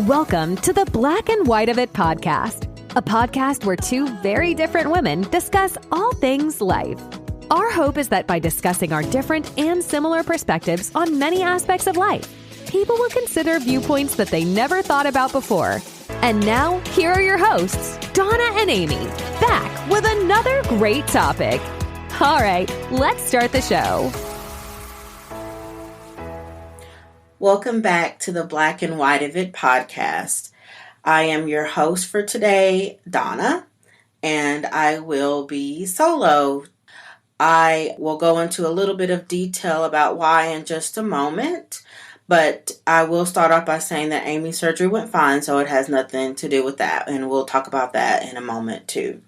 Welcome to the Black and White of It podcast, a podcast where two very different women discuss all things life. Our hope is that by discussing our different and similar perspectives on many aspects of life, people will consider viewpoints that they never thought about before. And now, here are your hosts, Donna and Amy, back with another great topic. All right, let's start the show. Welcome back to the Black and White of It podcast. I am your host for today, Donna, and I will be solo. I will go into a little bit of detail about why in just a moment, but I will start off by saying that Amy's surgery went fine, so it has nothing to do with that, and we'll talk about that in a moment too.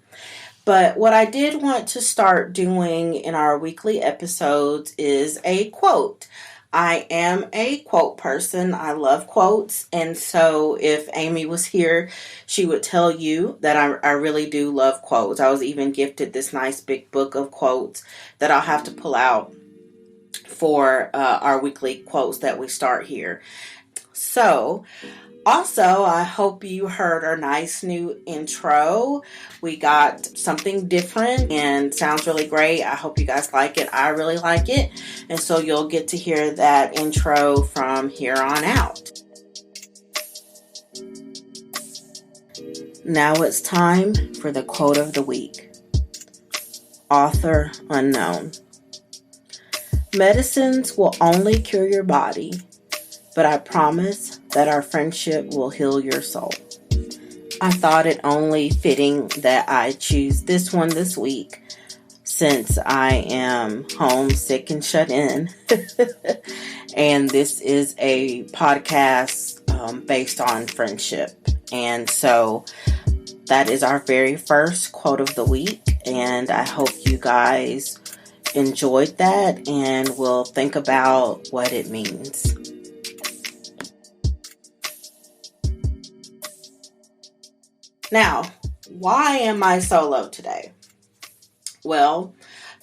But what I did want to start doing in our weekly episodes is a quote. I am a quote person. I love quotes. And so if Amy was here, she would tell you that I really do love quotes. I was even gifted this nice big book of quotes that I'll have to pull out for our weekly quotes that we start here. So also, I hope you heard our nice new intro. We got something different and sounds really great. I hope you guys like it. I really like it. And so you'll get to hear that intro from here on out. Now it's time for the quote of the week. Author unknown. Medicines will only cure your body, but I promise that our friendship will heal your soul. I thought it only fitting that I choose this one this week since I am homesick and shut in. And this is a podcast based on friendship. And so that is our very first quote of the week. And I hope you guys enjoyed that and will think about what it means. Now, why am I solo today? Well,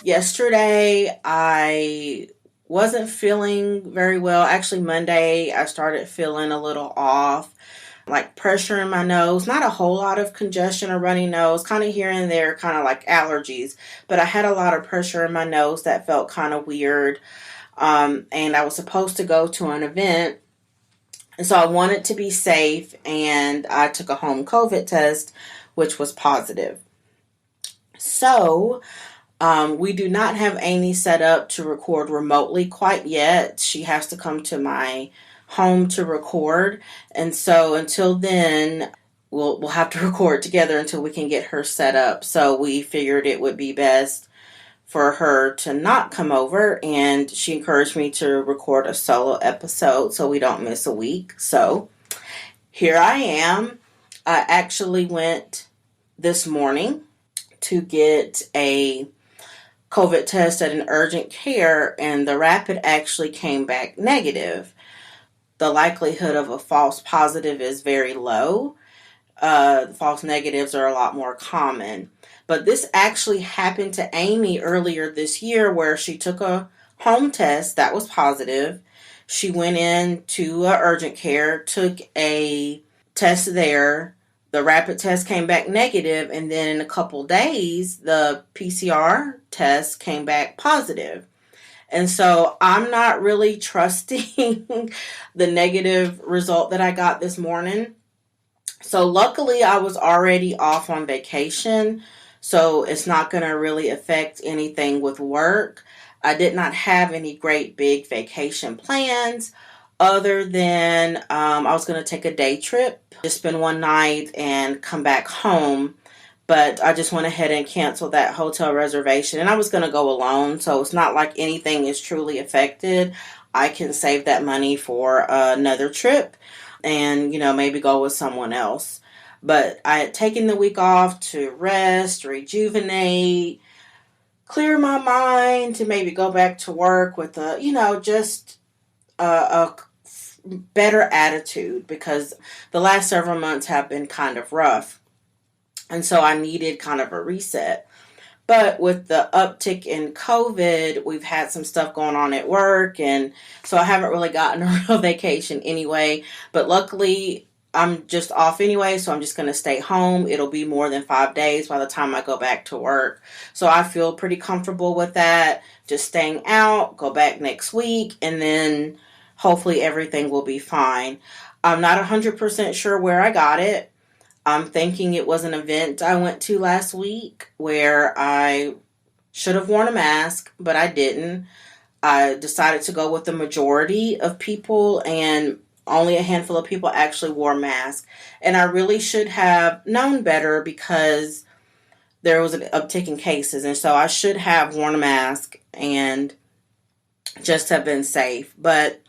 yesterday I wasn't feeling very well. Actually, Monday I started feeling a little off, like pressure in my nose. Not a whole lot of congestion or runny nose, kind of here and there, kind of like allergies. But I had a lot of pressure in my nose that felt kind of weird. And I was supposed to go to an event. And so I wanted to be safe, and I took a home COVID test, which was positive. So we do not have Amy set up to record remotely quite yet. She has to come to my home to record. And so until then, we'll have to record together until we can get her set up. So we figured it would be best for her to not come over, and she encouraged me to record a solo episode so we don't miss a week. So here I am. I actually went this morning to get a COVID test at an urgent care, and the rapid actually came back negative. The likelihood of a false positive is very low. False negatives are a lot more common. But this actually happened to Amy earlier this year, where she took a home test that was positive. She went in to urgent care, took a test there. The rapid test came back negative, and then in a couple days, the PCR test came back positive. And so I'm not really trusting the negative result that I got this morning. So luckily, I was already off on vacation, so it's not going to really affect anything with work. I did not have any great big vacation plans other than I was going to take a day trip, just spend one night and come back home. But I just went ahead and canceled that hotel reservation. And I was going to go alone, so it's not like anything is truly affected. I can save that money for another trip and, maybe go with someone else. But I had taken the week off to rest, rejuvenate, clear my mind, to maybe go back to work with just a better attitude, because the last several months have been kind of rough. And so I needed kind of a reset. But with the uptick in COVID, we've had some stuff going on at work. And so I haven't really gotten a real vacation anyway. But luckily, I'm just off anyway, so I'm just going to stay home. It'll be more than 5 days by the time I go back to work. So I feel pretty comfortable with that. Just staying out, go back next week, and then hopefully everything will be fine. I'm not 100% sure where I got it. I'm thinking it was an event I went to last week where I should have worn a mask, but I didn't. I decided to go with the majority of people, and only a handful of people actually wore masks. And I really should have known better because there was an uptick in cases. And so I should have worn a mask and just have been safe. But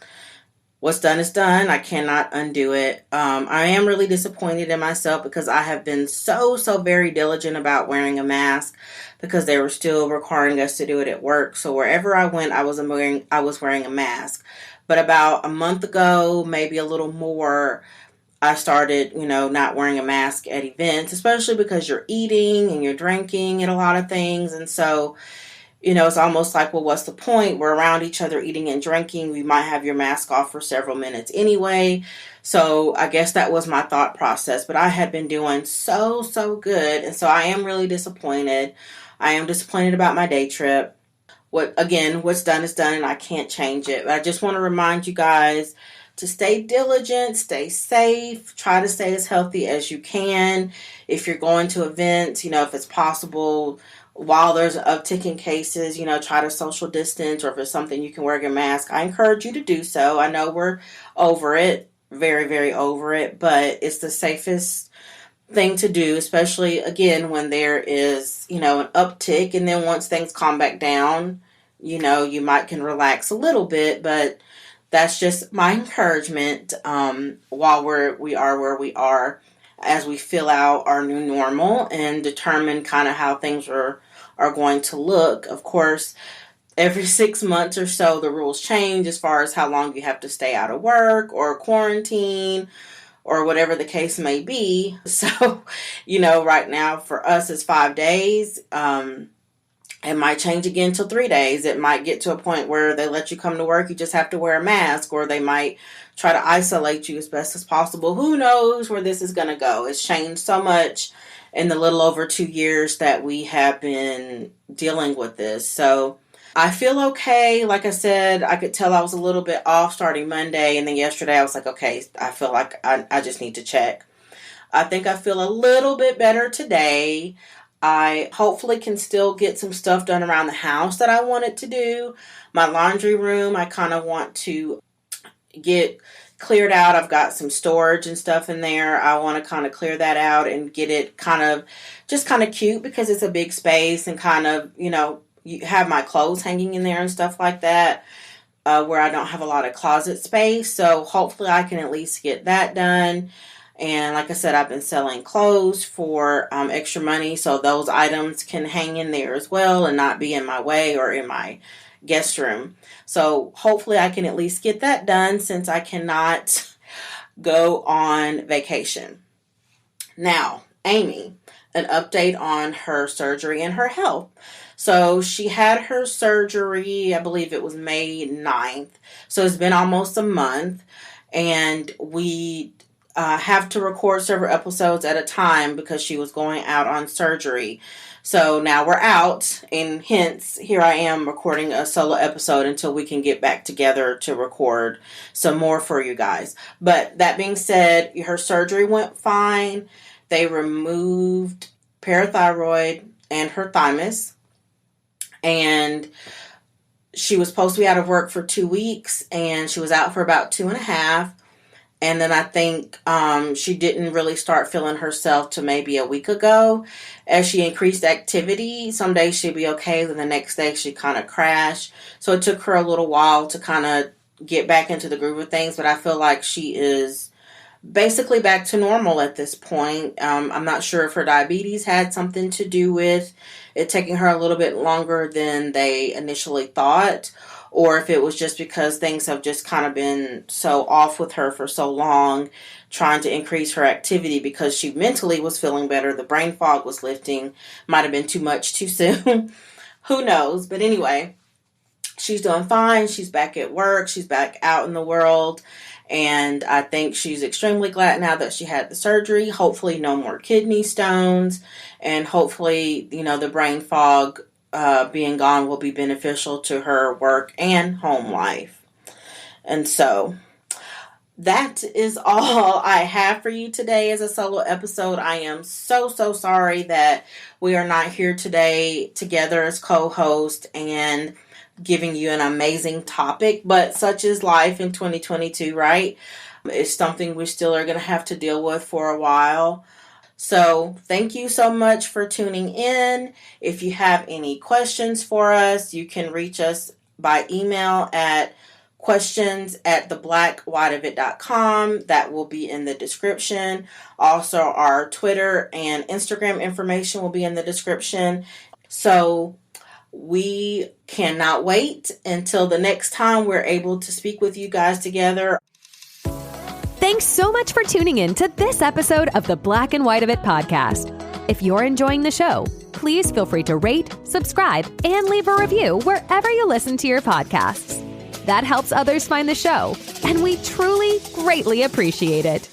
what's done is done. I cannot undo it. I am really disappointed in myself because I have been so very diligent about wearing a mask because they were still requiring us to do it at work. So wherever I went, I was wearing a mask. But about a month ago, maybe a little more, I started, not wearing a mask at events, especially because you're eating and you're drinking and a lot of things. And so, it's almost like, well, what's the point? We're around each other eating and drinking. We might have your mask off for several minutes anyway. So I guess that was my thought process. But I had been doing so good. And so I am really disappointed. I am disappointed about my day trip. What's done is done and I can't change it. But I just want to remind you guys to stay diligent, stay safe, try to stay as healthy as you can. If you're going to events, if it's possible, while there's an uptick in cases, try to social distance, or if it's something you can wear your mask, I encourage you to do so. I know we're over it, very over it, but it's the safest thing to do, especially again when there is an uptick, and then once things calm back down, you might can relax a little bit. But that's just my encouragement while we are where we are, as we fill out our new normal and determine kind of how things are going to look. Of course, every 6 months or so the rules change as far as how long you have to stay out of work or quarantine or whatever the case may be. So, right now for us it's 5 days. It might change again to 3 days. It might get to a point where they let you come to work, you just have to wear a mask, or they might try to isolate you as best as possible. Who knows where this is going to go? It's changed so much in the little over 2 years that we have been dealing with this. So I feel okay. Like I said, I could tell I was a little bit off starting Monday, and then yesterday I was like, okay, I feel like I just need to check. I think I feel a little bit better today. I hopefully can still get some stuff done around the house that I wanted to do. My laundry room, I kind of want to get cleared out. I've got some storage and stuff in there. I want to kind of clear that out and get it kind of cute because it's a big space, and kind of, you have my clothes hanging in there and stuff like that, where I don't have a lot of closet space. So hopefully I can at least get that done. And like I said, I've been selling clothes for extra money, so those items can hang in there as well and not be in my way or in my guest room. So hopefully I can at least get that done since I cannot go on vacation. Now, Amy, an update on her surgery and her health. So she had her surgery, I believe it was May 9th. So it's been almost a month, and we have to record several episodes at a time because she was going out on surgery. So now we're out, and hence here I am recording a solo episode until we can get back together to record some more for you guys. But that being said, her surgery went fine. They removed parathyroid and her thymus, and she was supposed to be out of work for 2 weeks, and she was out for about 2.5. And then I think she didn't really start feeling herself till maybe a week ago. As she increased activity, some days she'd be okay, then the next day she kind of crashed. So it took her a little while to kind of get back into the groove of things, but I feel like she is basically back to normal at this point. I'm not sure if her diabetes had something to do with it taking her a little bit longer than they initially thought, or if it was just because things have just kind of been so off with her for so long, trying to increase her activity because she mentally was feeling better. The brain fog was lifting. Might have been too much too soon. Who knows? But anyway, she's doing fine. She's back at work. She's back out in the world. And I think she's extremely glad now that she had the surgery. Hopefully no more kidney stones, and hopefully, the brain fog being gone will be beneficial to her work and home life. And so that is all I have for you today as a solo episode. I am so sorry that we are not here today together as co-host and giving you an amazing topic, but such is life in 2022, right? It's something we still are going to have to deal with for a while. So thank you so much for tuning in. If you have any questions for us, you can reach us by email at questions@theblackwideofit.com. That will be in the description. Also, our Twitter and Instagram information will be in the description. So we cannot wait until the next time we're able to speak with you guys together. Thanks so much for tuning in to this episode of the Black and White of It podcast. If you're enjoying the show, please feel free to rate, subscribe, and leave a review wherever you listen to your podcasts. That helps others find the show, and we truly, greatly appreciate it.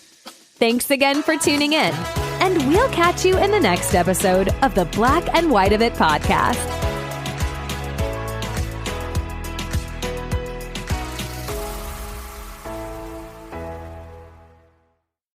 Thanks again for tuning in, and we'll catch you in the next episode of the Black and White of It podcast.